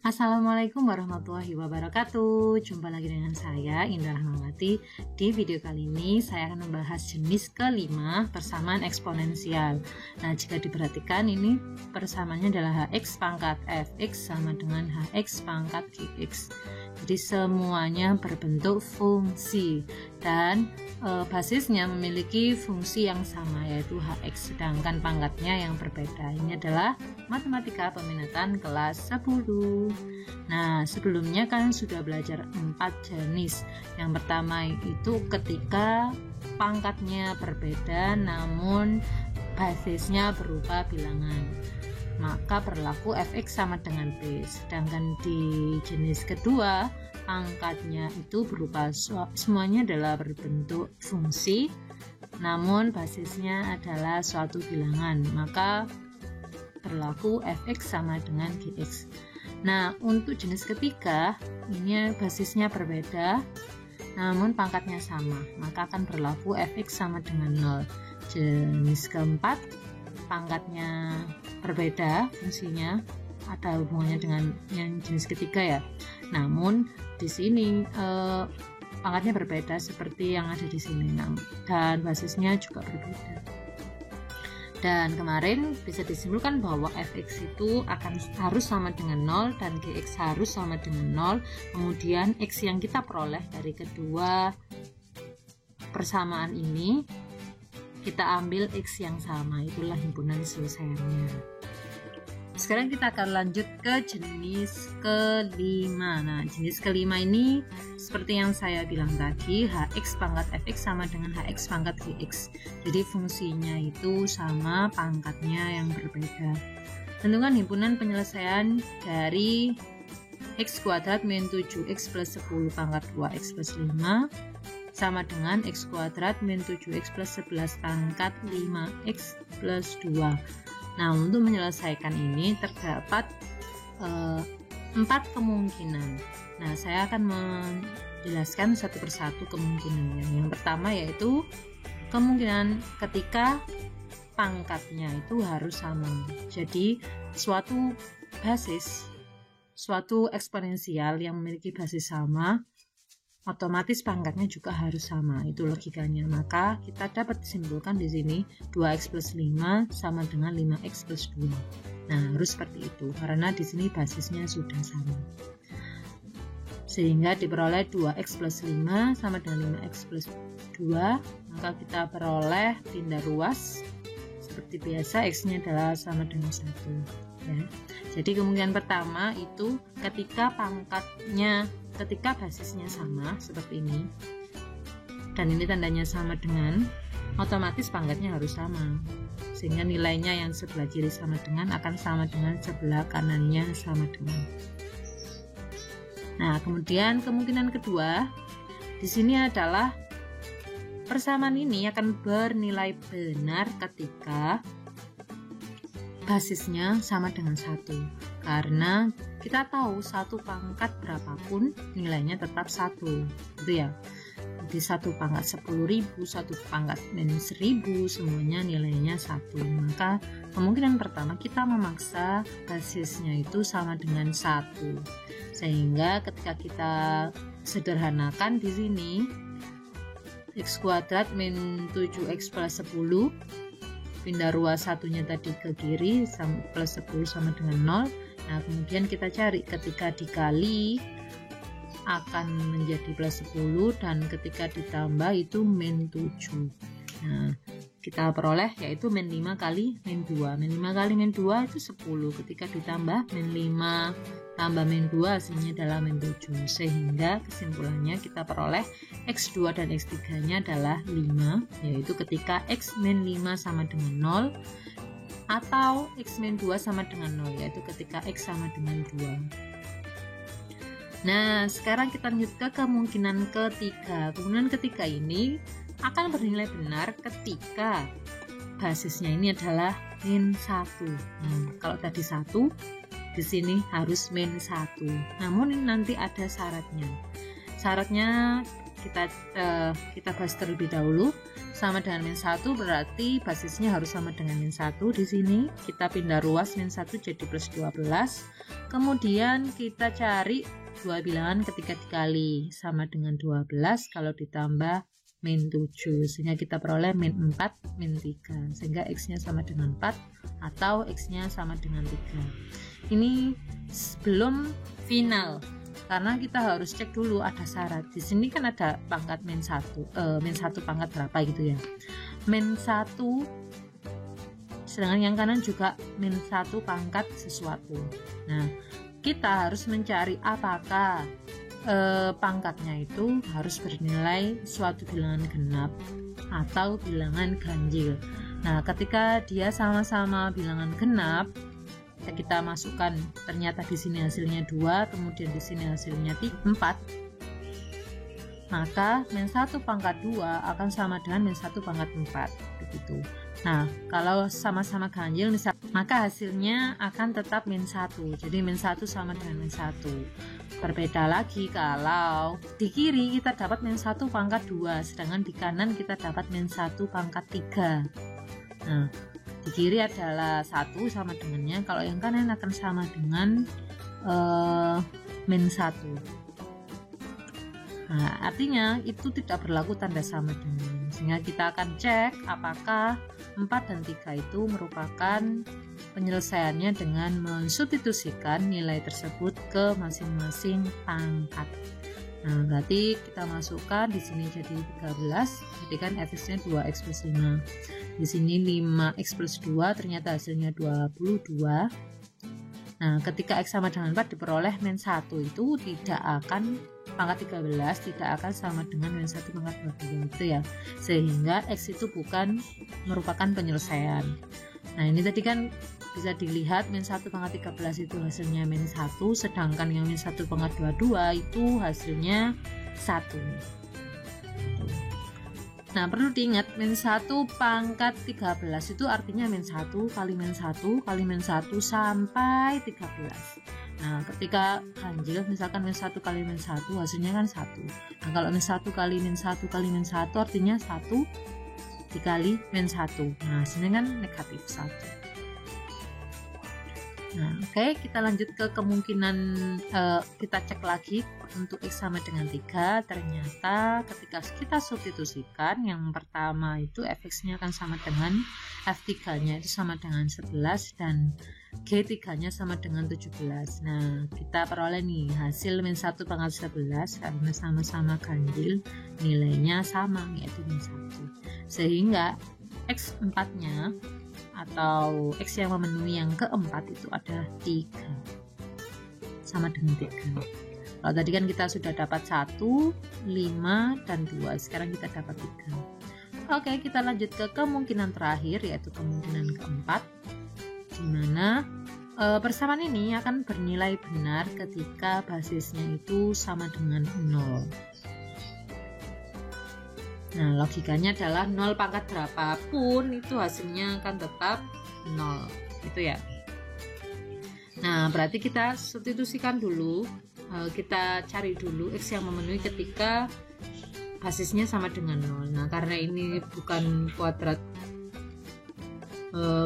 Assalamualaikum warahmatullahi wabarakatuh. Jumpa lagi dengan saya Indah Rahmawati. Di video kali ini saya akan membahas jenis kelima persamaan eksponensial. Nah, jika diperhatikan ini persamaannya adalah hx pangkat fx sama dengan hx pangkat gx. Jadi semuanya berbentuk fungsi dan basisnya memiliki fungsi yang sama, yaitu hx, sedangkan pangkatnya yang berbeda. Ini adalah matematika peminatan kelas 10. Nah, sebelumnya kalian sudah belajar 4 jenis. Yang pertama itu ketika pangkatnya berbeda namun basisnya berupa bilangan, maka berlaku fx sama dengan b. Sedangkan di jenis kedua, pangkatnya itu berupa semuanya adalah berbentuk fungsi namun basisnya adalah suatu bilangan, maka berlaku fx sama dengan gx. Nah, untuk jenis ketiga ini basisnya berbeda namun pangkatnya sama, maka akan berlaku fx sama dengan 0. Jenis keempat, pangkatnya berbeda, fungsinya ada hubungannya dengan yang jenis ketiga ya. Namun di sini pangkatnya berbeda seperti yang ada di sini, dan basisnya juga berbeda. Dan kemarin bisa disimpulkan bahwa fx itu harus sama dengan 0 dan gx harus sama dengan 0. Kemudian x yang kita peroleh dari kedua persamaan ini kita ambil x yang sama, itulah himpunan selesaiannya. Sekarang kita akan lanjut ke jenis kelima. Nah, jenis kelima ini seperti yang saya bilang tadi, hx pangkat fx sama dengan hx pangkat gx. Jadi fungsinya itu sama, pangkatnya yang berbeda. Tentukan himpunan penyelesaian dari x kuadrat min 7x plus 10 pangkat 2x plus 5 sama dengan x kuadrat min 7x plus 11 pangkat 5x plus 2. Nah, untuk menyelesaikan ini terdapat 4 kemungkinan. Nah, saya akan menjelaskan satu persatu kemungkinannya. Yang pertama yaitu kemungkinan ketika pangkatnya itu harus sama. Jadi suatu eksponensial yang memiliki basis sama, otomatis pangkatnya juga harus sama, itu logikanya. Maka kita dapat simpulkan di sini 2x plus 5 sama dengan 5x plus 2. Nah, harus seperti itu karena di sini basisnya sudah sama. Sehingga diperoleh 2x plus 5 sama dengan 5x plus 2, maka kita peroleh tindak ruas. Seperti biasa x-nya adalah sama dengan 1 ya. Jadi kemungkinan pertama itu ketika basisnya sama seperti ini dan ini tandanya sama dengan, otomatis pangkatnya harus sama, sehingga nilainya yang sebelah kiri sama dengan akan sama dengan sebelah kanannya sama dengan. Nah, kemudian kemungkinan kedua di sini adalah persamaan ini akan bernilai benar ketika basisnya sama dengan 1, karena kita tahu satu pangkat berapapun nilainya tetap 1, gitu ya. Jadi satu pangkat 10.000, satu pangkat min 1.000, semuanya nilainya 1. Maka kemungkinan pertama kita memaksa basisnya itu sama dengan 1, sehingga ketika kita sederhanakan di sini x kuadrat min 7x plus 10, pindah ruas satunya tadi ke kiri, plus 10 sama dengan 0. Nah, kemudian kita cari ketika dikali akan menjadi plus 10 dan ketika ditambah itu min 7. Nah, kita peroleh yaitu min 5 kali min 2. Min 5 kali min 2 itu 10. Ketika ditambah min 5 tambah min 2 hasilnya adalah min 7. Sehingga kesimpulannya kita peroleh x2 dan x3 nya adalah 5, yaitu ketika x min 5 sama dengan 0 atau x min 2 sama dengan 0, yaitu ketika x sama dengan 2. Nah, sekarang kita lanjut ke kemungkinan ketiga. Kemungkinan ketiga ini akan bernilai benar ketika basisnya ini adalah min 1. Kalau tadi 1, di sini harus min 1. Namun ini nanti ada syaratnya. Syaratnya kita bahas terlebih dahulu. sama dengan min 1 berarti basisnya harus sama dengan min 1. Di sini kita pindah ruas min 1 jadi plus 12. Kemudian kita cari dua bilangan ketika dikali sama dengan 12 kalau ditambah min 7, sehingga kita peroleh min 4 min 3, sehingga X nya sama dengan 4 atau X nya sama dengan 3. Ini belum final karena kita harus cek dulu ada syarat. Di sini kan ada pangkat min 1, min 1 pangkat berapa gitu ya, min 1, sedangkan yang kanan juga min 1 pangkat sesuatu. Nah, kita harus mencari apakah pangkatnya itu harus bernilai suatu bilangan genap atau bilangan ganjil. Nah, ketika dia sama-sama bilangan genap, kita masukkan, ternyata di sini hasilnya 2, kemudian di sini hasilnya 4, maka min 1 pangkat 2 akan sama dengan min 1 pangkat 4 begitu. Nah, kalau sama-sama ganjil maka hasilnya akan tetap min 1, jadi min 1 sama dengan min 1. Berbeda lagi kalau di kiri kita dapat min 1 pangkat 2, sedangkan di kanan kita dapat min 1 pangkat 3. Nah, di kiri adalah 1 sama dengannya, kalau yang kanan akan sama dengan min 1. Nah, artinya itu tidak berlaku tanda sama dengan, sehingga kita akan cek apakah 4 dan 3 itu merupakan penyelesaiannya dengan mensubstitusikan nilai tersebut ke masing-masing pangkat. Nah, berarti kita masukkan di sini jadi 13, jadi kan F-nya 2x plus 5. Di sini 5x plus 2, ternyata hasilnya 22. Nah, ketika X sama dengan 4 diperoleh min 1 itu tidak akan, pangkat 13 tidak akan sama dengan min 1 pangkat 22 itu ya, sehingga X itu bukan merupakan penyelesaian. Nah, ini tadi kan bisa dilihat min 1 pangkat 13 itu hasilnya min 1, sedangkan yang min 1 pangkat 22 itu hasilnya 1. Nah, perlu diingat min 1 pangkat 13 itu artinya min 1 kali min 1 kali min 1 sampai 13. Nah, ketika ganjil misalkan min 1 kali min 1 hasilnya kan 1. Nah, kalau min 1 kali min 1 kali min 1 artinya 1 dikali min 1. Nah, hasilnya kan negatif 1. Nah, oke, kita lanjut ke kemungkinan, kita cek lagi untuk X sama dengan 3. Ternyata ketika kita substitusikan, yang pertama itu Fx nya akan sama dengan F3 nya itu sama dengan 11 dan G3 nya sama dengan 17. Nah, kita peroleh nih hasil min 1 pangkat 11 karena sama-sama ganjil, nilainya sama yaitu min 1, sehingga X4 nya atau X yang memenuhi yang keempat itu ada 3, sama dengan 3. Kalau tadi kan kita sudah dapat 1, 5, dan 2, sekarang kita dapat 3. Oke, kita lanjut ke kemungkinan terakhir, yaitu kemungkinan keempat, di mana persamaan ini akan bernilai benar ketika basisnya itu sama dengan 0. Nah, logikanya adalah 0 pangkat berapapun itu hasilnya akan tetap 0 gitu ya. Nah, berarti kita substitusikan dulu, kita cari dulu X yang memenuhi ketika basisnya sama dengan 0. Nah, karena ini bukan kuadrat,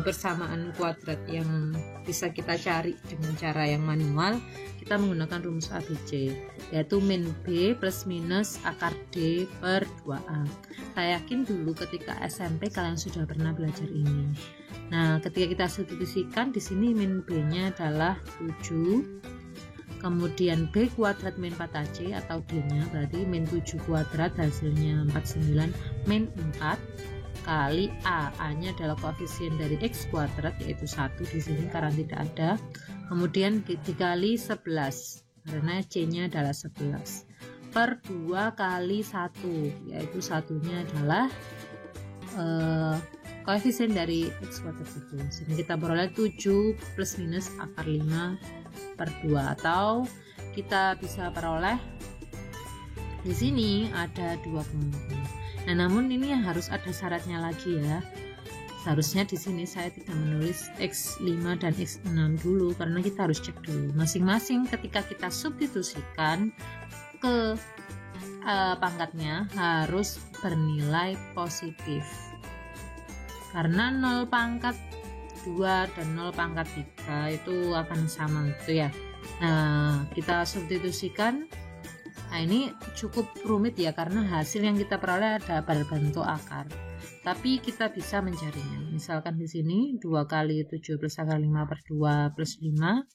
persamaan kuadrat yang bisa kita cari dengan cara yang manual, kita menggunakan rumus ABC, yaitu min B plus minus akar D per 2A. Saya yakin dulu ketika SMP kalian sudah pernah belajar ini. Nah, ketika kita substitusikan di sini min B nya adalah 7, kemudian B kuadrat min 4AC atau D nya berarti min 7 kuadrat hasilnya 49 min 4 kali A nya adalah koefisien dari X kuadrat yaitu 1 di sini karena tidak ada, kemudian dikali 11 karena C nya adalah 11 per 2 kali 1 yaitu satunya adalah koefisien dari X kuadrat itu, sehingga kita peroleh 7 plus minus akar 5 per 2, atau kita bisa peroleh di sini ada 2 kemungkinan. Nah, namun ini harus ada syaratnya lagi ya. Seharusnya di sini saya tidak menulis X5 dan X6 dulu karena kita harus cek dulu masing-masing ketika kita substitusikan ke pangkatnya harus bernilai positif, karena 0 pangkat 2 dan 0 pangkat 3 itu akan sama gitu ya. Nah, kita substitusikan. Nah, ini cukup rumit ya, karena hasil yang kita peroleh ada berbentuk akar, tapi kita bisa mencarinya. Misalkan di sini 2 kali 7 plus akar 5 per 2 plus 5,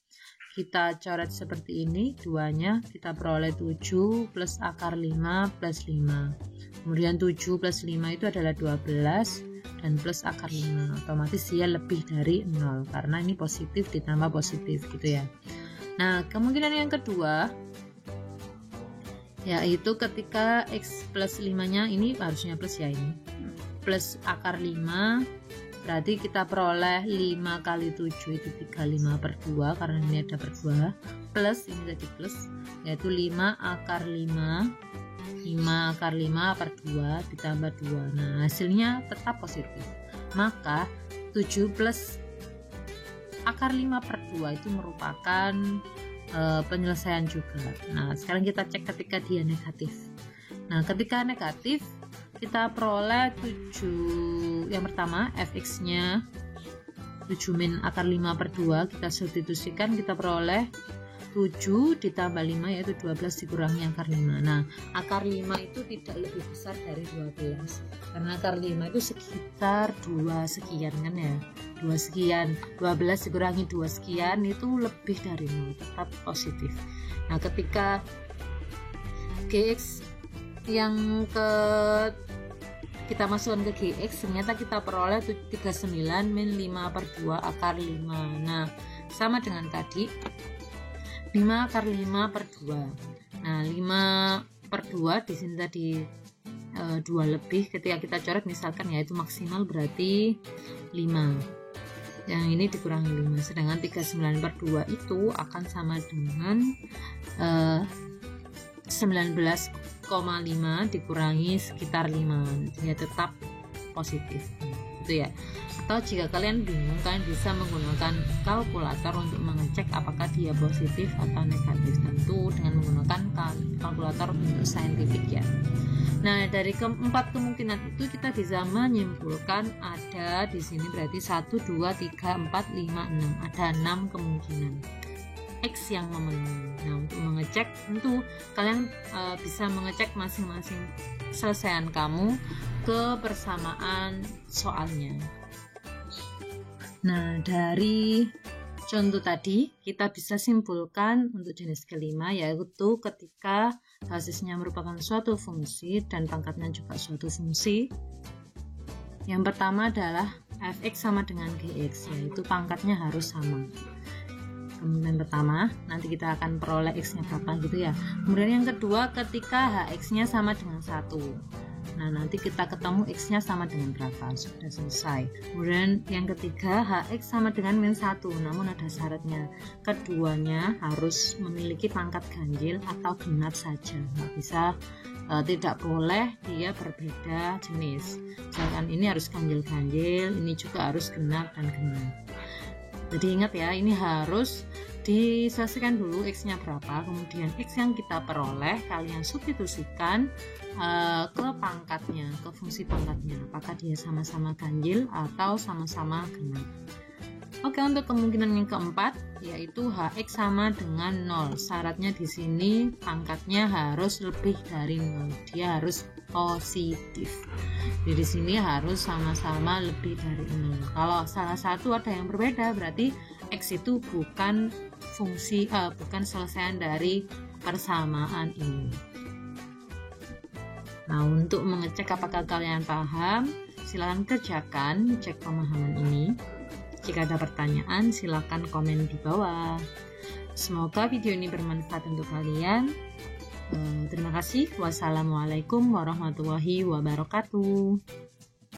kita coret seperti ini, duanya kita peroleh 7 plus akar 5 plus 5. Kemudian 7 plus 5 itu adalah 12 dan plus akar 5. Otomatis dia lebih dari 0 karena ini positif ditambah positif gitu ya. Nah, kemungkinan yang kedua yaitu ketika X plus 5-nya ini harusnya plus ya, ini plus akar 5, berarti kita peroleh 5 kali 7 itu 35 per 2 karena ini ada per 2, plus ini tadi plus, yaitu 5 akar 5 akar 5 per 2 ditambah 2. Nah, hasilnya tetap positif. Maka 7 plus akar 5 per 2 itu merupakan penyelesaian juga. Nah, sekarang kita cek ketika dia negatif. Nah, ketika negatif kita peroleh 7, yang pertama fx nya 7 min akar 5 per 2, kita substitusikan, kita peroleh 7 ditambah 5 yaitu 12 dikurangi akar 5. Nah, akar 5 itu tidak lebih besar dari 12 karena akar 5 itu sekitar 2 sekian kan ya, 2 sekian, 12 dikurangi 2 sekian itu lebih dari 0, tetap positif. Nah, ketika Gx yang kita masukkan ke Gx, ternyata kita peroleh 39 min 5 per 2 akar 5. Nah, sama dengan tadi 5 akar 5 per 2. Nah, 5 per 2 di sini tadi 2 lebih, ketika kita coret misalkan ya itu maksimal berarti 5. Yang ini dikurangi 5, sedangkan 39 per 2 itu akan sama dengan 19,5 dikurangi sekitar 5, dia tetap positif gitu ya. Atau jika kalian bingung, kalian bisa menggunakan kalkulator untuk mengecek apakah dia positif atau negatif, tentu dengan menggunakan kalkulator untuk saintifik ya. Nah, dari keempat kemungkinan itu kita bisa menyimpulkan ada di sini berarti 1, 2, 3, 4, 5, 6, ada 6 kemungkinan X yang memenuhi. Nah, untuk mengecek tentu kalian bisa mengecek masing-masing selesaian kamu kebersamaan soalnya. Nah, dari contoh tadi kita bisa simpulkan untuk jenis kelima, yaitu ketika basisnya merupakan suatu fungsi dan pangkatnya juga suatu fungsi. Yang pertama adalah fx sama dengan gx, yaitu pangkatnya harus sama. Kemudian pertama, nanti kita akan peroleh x-nya berapa gitu ya. Kemudian yang kedua, ketika hx-nya sama dengan 1. Nah, nanti kita ketemu x-nya sama dengan berapa, sudah selesai. Kemudian yang ketiga, hx sama dengan min 1, namun ada syaratnya. Keduanya harus memiliki pangkat ganjil atau genap saja, nggak bisa tidak boleh dia berbeda jenis. Misalkan ini harus ganjil-ganjil, ini juga harus genap dan genap. Jadi ingat ya, ini harus diselesaikan dulu x-nya berapa, kemudian x yang kita peroleh kalian substitusikan ke pangkatnya, ke fungsi pangkatnya, apakah dia sama-sama ganjil atau sama-sama genap. Oke, untuk kemungkinan yang keempat yaitu hx sama dengan 0. Syaratnya di sini pangkatnya harus lebih dari 0, dia harus positif. Jadi di sini harus sama-sama lebih dari 0. Kalau salah satu ada yang berbeda, berarti x itu bukan fungsi, bukan selesaian dari persamaan ini. Nah, untuk mengecek apakah kalian paham, silakan kerjakan cek pemahaman ini. Jika ada pertanyaan, silakan komen di bawah. Semoga video ini bermanfaat untuk kalian. Terima kasih. Wassalamualaikum warahmatullahi wabarakatuh.